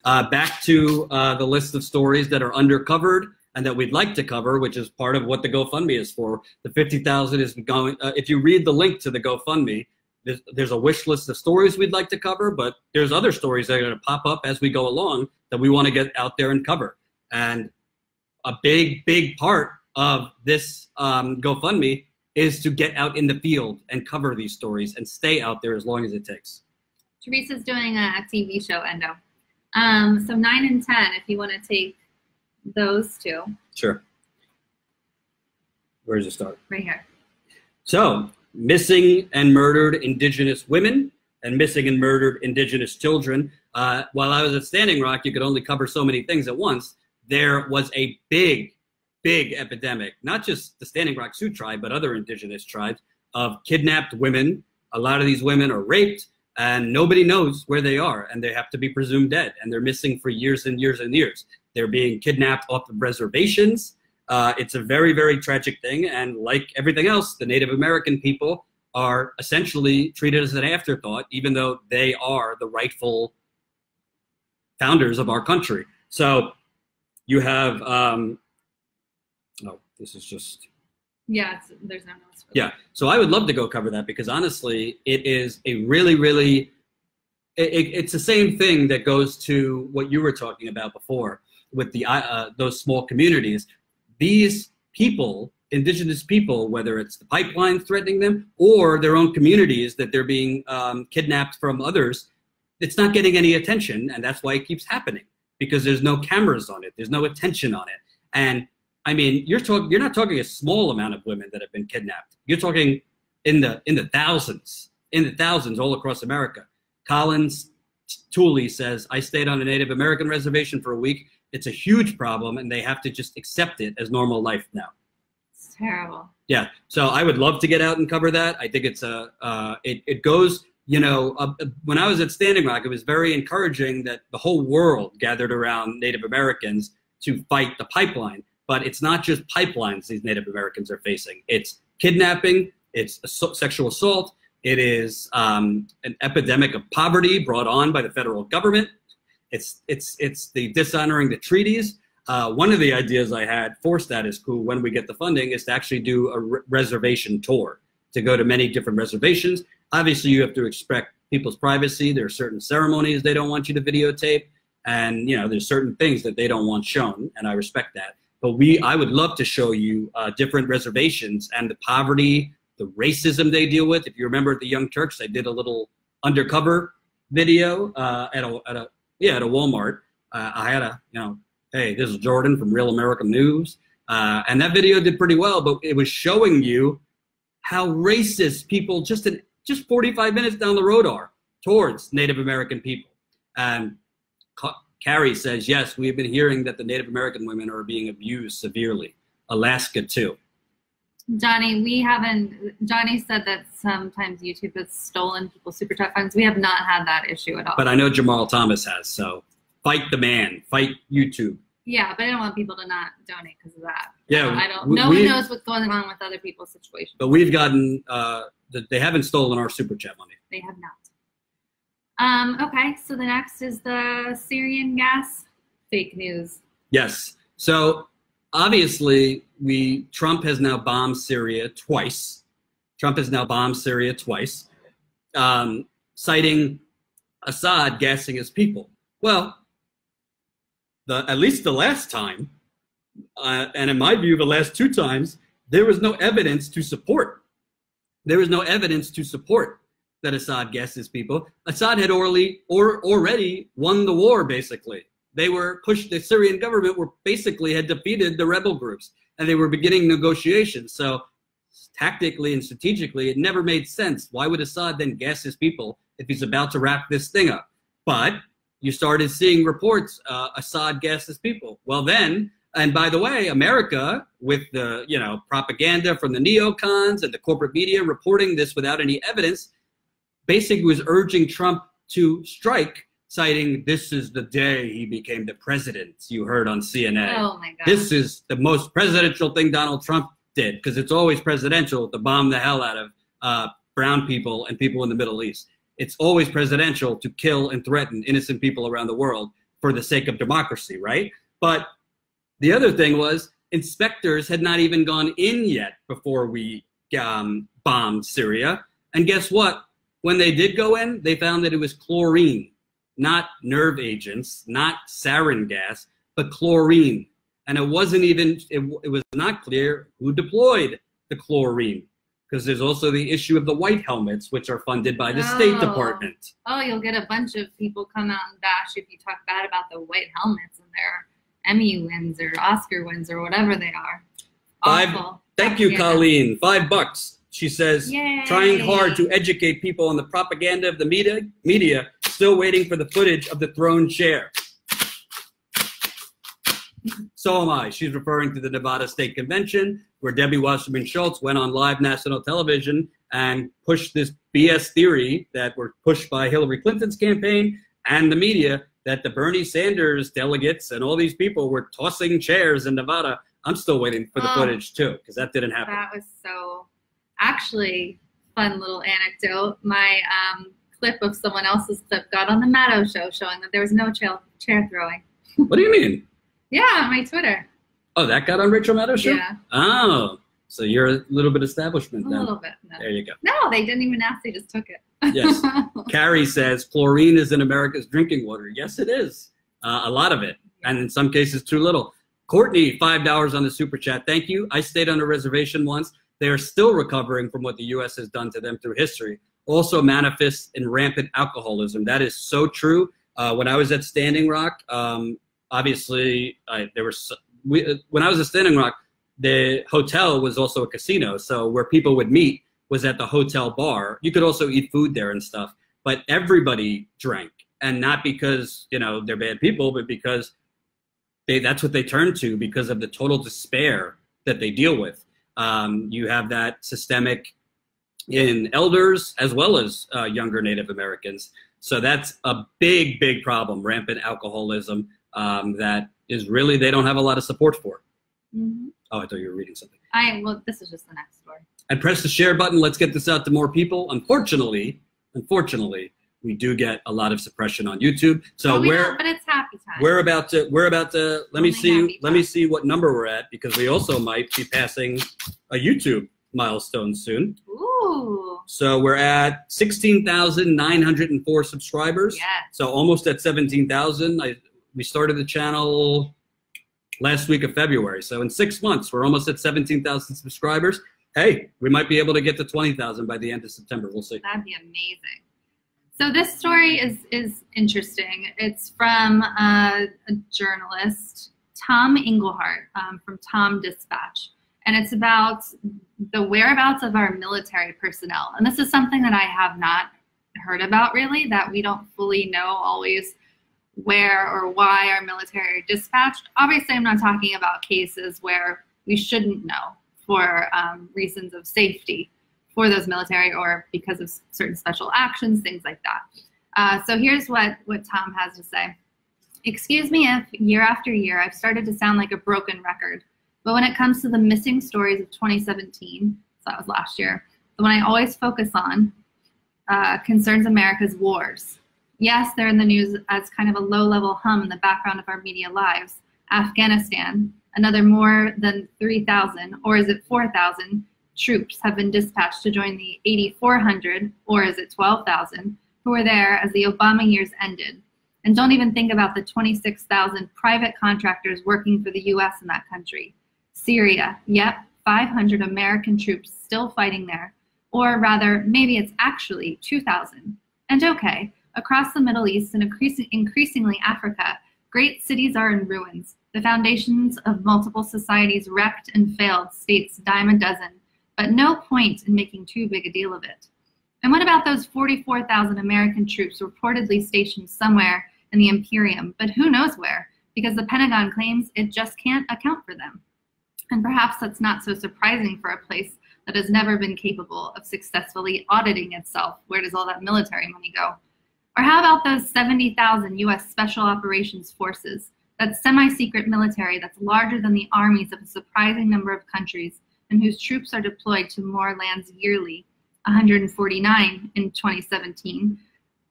Back to the list of stories that are undercovered and that we'd like to cover, which is part of what the GoFundMe is for. The 50,000 is going. If you read the link to the GoFundMe, there's a wish list of stories we'd like to cover, but there's other stories that are going to pop up as we go along that we want to get out there and cover. And a big part of this GoFundMe is to get out in the field and cover these stories and stay out there as long as it takes. Teresa's doing a TV show, Endo. So 9 and 10, if you want to take those two. Sure. Where does it start? Right here. So, missing and murdered Indigenous women and missing and murdered Indigenous children. While I was at Standing Rock, you could only cover so many things at once. There was a big epidemic, not just the Standing Rock Sioux tribe, but other Indigenous tribes, of kidnapped women. A lot of these women are raped, and nobody knows where they are, and they have to be presumed dead, and they're missing for years and years and years. They're being kidnapped off of reservations. It's a very tragic thing, and like everything else, the Native American people are essentially treated as an afterthought, even though they are the rightful founders of our country. So you have, oh, this is just... Yeah, there's no notes. Yeah, so I would love to go cover that because honestly, it is a really, it's the same thing that goes to what you were talking about before with the those small communities. These people, Indigenous people, whether it's the pipeline threatening them or their own communities that they're being kidnapped from others, it's not getting any attention, and that's why it keeps happening because there's no cameras on it, there's no attention on it, and I mean, you're not talking a small amount of women that have been kidnapped. You're talking in the thousands all across America. Collins Tooley says, I stayed on a Native American reservation for a week. It's a huge problem, and they have to just accept it as normal life now. It's terrible. Yeah, so I would love to get out and cover that. I think it's it goes, you know, when I was at Standing Rock, it was very encouraging that the whole world gathered around Native Americans to fight the pipeline. But it's not just pipelines these Native Americans are facing. It's kidnapping, it's sexual assault, it is an epidemic of poverty brought on by the federal government. It's the dishonoring the treaties. One of the ideas I had for Status Quo when we get the funding is to actually do a reservation tour, to go to many different reservations. Obviously, you have to respect people's privacy. There are certain ceremonies they don't want you to videotape. And, you know, there's certain things that they don't want shown, and I respect that. But I would love to show you different reservations and the poverty, the racism they deal with. If you remember at the Young Turks, I did a little undercover video at a Walmart. I had hey, this is Jordan from Real American News. And that video did pretty well, but it was showing you how racist people just 45 minutes down the road are towards Native American people. And Carrie says, yes, we've been hearing that the Native American women are being abused severely. Alaska, too. Johnny, Johnny said that sometimes YouTube has stolen people's Super Chat funds. We have not had that issue at all. But I know Jamal Thomas has, so fight the man, fight YouTube. Yeah, but I don't want people to not donate because of that. Yeah, no one knows what's going on with other people's situations. But we've gotten, they haven't stolen our Super Chat money. They have not. Okay, so the next is the Syrian gas fake news. Yes. So obviously, Trump has now bombed Syria twice. Citing Assad gassing his people. Well, at least the last time, and in my view, the last two times, there was no evidence to support. That Assad gassed his people. Assad had already won the war, basically. The Syrian government had defeated the rebel groups, and they were beginning negotiations. So tactically and strategically, it never made sense. Why would Assad then gas his people if he's about to wrap this thing up? But you started seeing reports, Assad gassed his people. Well then, and by the way, America, with the propaganda from the neocons and the corporate media reporting this without any evidence, basically was urging Trump to strike, citing this is the day he became the president, you heard on CNN. Oh my God. This is the most presidential thing Donald Trump did, because it's always presidential to bomb the hell out of brown people and people in the Middle East. It's always presidential to kill and threaten innocent people around the world. for the sake of democracy, right? But the other thing was inspectors had not even gone in yet before we bombed Syria. And guess what? When they did go in, they found that it was chlorine, not nerve agents, not sarin gas, but chlorine. And it wasn't even, it was not clear who deployed the chlorine, because there's also the issue of the white helmets, which are funded by the State Department. Oh, you'll get a bunch of people come out and bash if you talk bad about the white helmets and their Emmy wins or Oscar wins or whatever they are. Awful. Thank you, Colleen. $5. She says, Yay. Trying hard to educate people on the propaganda of the media, still waiting for the footage of the thrown chair. So am I. She's referring to the Nevada State Convention, where Debbie Wasserman Schultz went on live national television and pushed this BS theory that were pushed by Hillary Clinton's campaign and the media, that the Bernie Sanders delegates and all these people were tossing chairs in Nevada. I'm still waiting for the footage too, because that didn't happen. That was so, actually, fun little anecdote. My clip of someone else's clip got on the Maddow show, showing that there was no chair throwing. What do you mean? Yeah, on my Twitter. Oh, that got on Rachel Maddow's show? Yeah. Oh, so you're a little bit establishment then. A little bit. No. There you go. No, they didn't even ask. They just took it. Yes. Carrie says chlorine is in America's drinking water. Yes, it is. A lot of it. And in some cases, too little. Courtney, $5 on the super chat. Thank you. I stayed on a reservation once. They are still recovering from what the U.S. has done to them through history. Also manifests in rampant alcoholism. That is so true. When I was at Standing Rock, obviously, when I was at Standing Rock, the hotel was also a casino. So where people would meet was at the hotel bar. You could also eat food there and stuff. But everybody drank. And not because, they're bad people, but because that's what they turn to because of the total despair that they deal with. You have that systemic in elders as well as younger Native Americans. So that's a big, big problem, rampant alcoholism that is really, they don't have a lot of support for. Mm-hmm. Oh, I thought you were reading something. Well, this is just the next story. And press the share button. Let's get this out to more people. Unfortunately, we do get a lot of suppression on YouTube. So but it's happy time. We're about to let me see what number we're at, because we also might be passing a YouTube milestone soon. Ooh. So we're at 16,904 subscribers. Yes. So almost at 17,000. We started the channel last week of February. So in 6 months, we're almost at 17,000 subscribers. Hey, we might be able to get to 20,000 by the end of September. We'll see. That'd be amazing. So this story is interesting. It's from a journalist, Tom Englehart, from TomDispatch. And it's about the whereabouts of our military personnel. And this is something that I have not heard about, really, that we don't fully know always where or why our military are dispatched. Obviously, I'm not talking about cases where we shouldn't know for reasons of safety for those military or because of certain special actions, things like that. So here's what Tom has to say. Excuse me if year after year I've started to sound like a broken record, but when it comes to the missing stories of 2017, so that was last year, the one I always focus on concerns America's wars. Yes, they're in the news as kind of a low-level hum in the background of our media lives. Afghanistan, another more than 3,000, or is it 4,000, troops have been dispatched to join the 8,400, or is it 12,000, who were there as the Obama years ended. And don't even think about the 26,000 private contractors working for the U.S. in that country. Syria, yep, 500 American troops still fighting there. Or rather, maybe it's actually 2,000. And okay, across the Middle East and increasingly Africa, great cities are in ruins. The foundations of multiple societies wrecked and failed, states dime a dozen. But no point in making too big a deal of it. And what about those 44,000 American troops reportedly stationed somewhere in the Imperium, but who knows where, because the Pentagon claims it just can't account for them. And perhaps that's not so surprising for a place that has never been capable of successfully auditing itself. Where does all that military money go? Or how about those 70,000 U.S. Special Operations Forces, that semi-secret military that's larger than the armies of a surprising number of countries, and whose troops are deployed to more lands yearly, 149 in 2017,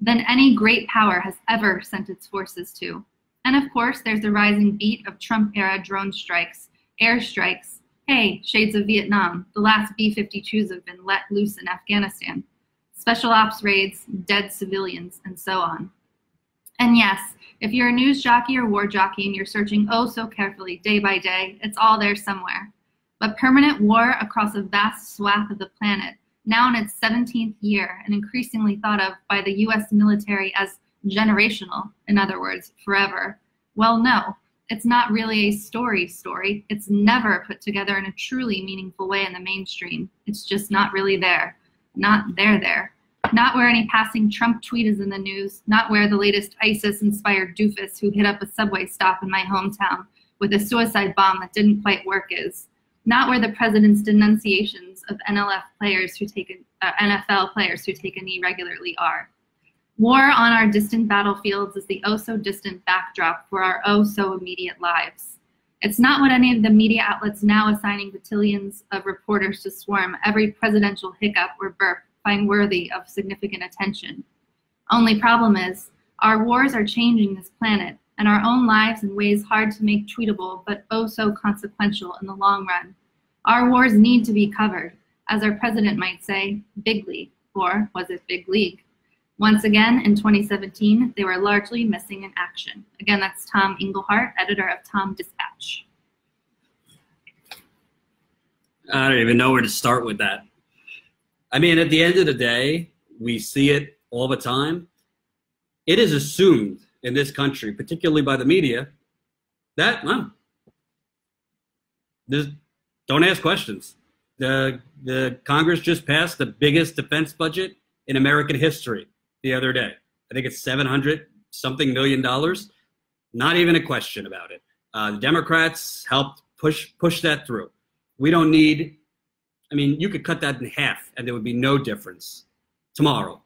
than any great power has ever sent its forces to. And of course, there's the rising beat of Trump-era drone strikes, airstrikes. Hey, shades of Vietnam, the last B-52s have been let loose in Afghanistan. Special ops raids, dead civilians, and so on. And yes, if you're a news jockey or war jockey and you're searching oh so carefully day by day, it's all there somewhere. But permanent war across a vast swath of the planet, now in its 17th year and increasingly thought of by the US military as generational, in other words, forever. Well, no, it's not really a story. It's never put together in a truly meaningful way in the mainstream. It's just not really there. Not there. Not where any passing Trump tweet is in the news, not where the latest ISIS-inspired doofus who hit up a subway stop in my hometown with a suicide bomb that didn't quite work is, not where the president's denunciations of NFL players who take a knee regularly are. War on our distant battlefields is the oh-so-distant backdrop for our oh-so-immediate lives. It's not what any of the media outlets now assigning battalions of reporters to swarm every presidential hiccup or burp find worthy of significant attention. Only problem is, our wars are changing this planet and our own lives in ways hard to make tweetable but oh so consequential in the long run. Our wars need to be covered, as our president might say, bigly, or was it big league? Once again, in 2017, they were largely missing in action. Again, that's Tom Engelhart, editor of TomDispatch. I don't even know where to start with that. I mean, at the end of the day, we see it all the time. It is assumed in this country, particularly by the media, that, well, don't ask questions. The Congress just passed the biggest defense budget in American history the other day. I think it's $700-something million. Not even a question about it. The Democrats helped push that through. We don't need, I mean, you could cut that in half and there would be no difference tomorrow.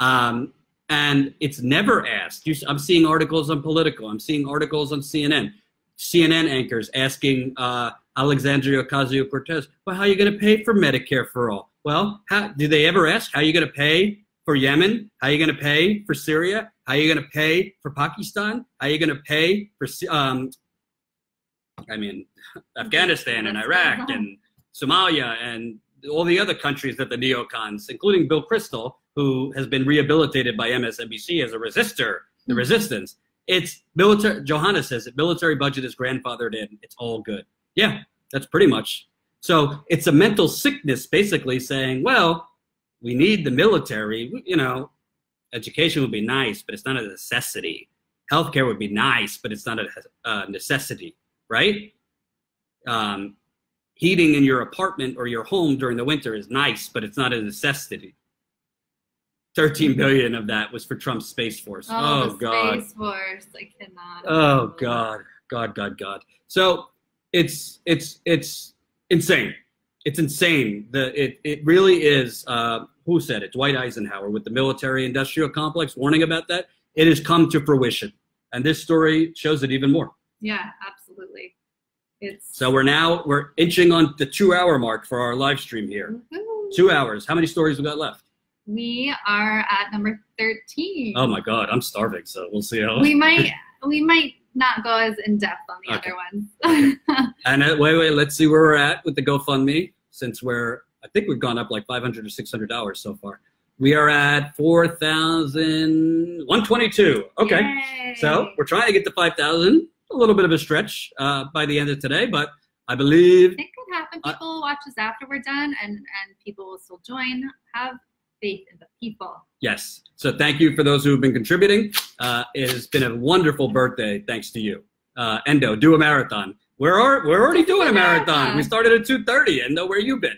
And it's never asked. I'm seeing articles on Politico. I'm seeing articles on CNN. CNN anchors asking Alexandria Ocasio-Cortez, well, how are you going to pay for Medicare for all? Well, do they ever ask, how are you going to pay for Yemen? How are you going to pay for Syria? How are you going to pay for Pakistan? How are you going to pay for, Afghanistan and Iraq and Somalia and all the other countries that the neocons, including Bill Kristol, who has been rehabilitated by MSNBC as a resistor, the resistance. It's military, Johanna says it, military budget is grandfathered in. It's all good. Yeah, that's pretty much. So it's a mental sickness basically saying, well, we need the military. You know, education would be nice, but it's not a necessity. Healthcare would be nice, but it's not a necessity, right? Heating in your apartment or your home during the winter is nice, but it's not a necessity. 13 billion of that was for Trump's Space Force. Oh God. Space Force, I cannot. Oh God. So it's insane. It's insane. It really is. Who said it? Dwight Eisenhower with the military-industrial complex warning about that. It has come to fruition, and this story shows it even more. Yeah, absolutely. So we're inching on the 2-hour mark for our live stream here. Woo-hoo. 2 hours. How many stories we got left? We are at number 13. Oh my God, I'm starving. So we'll see how. We might not go as in depth on the other ones. Okay. And wait, let's see where we're at with the GoFundMe, since I think we've gone up like $500 or $600 so far. We are at 4,122. Okay, Yay. So we're trying to get to 5,000. A little bit of a stretch by the end of today, but I believe it could happen. People will watch us after we're done, and people will still join. Have faith in the people. Yes. So thank you for those who have been contributing. It has been a wonderful birthday, thanks to you. Endo, do a marathon. We're already doing a marathon. We started at 2:30. Endo, where you been?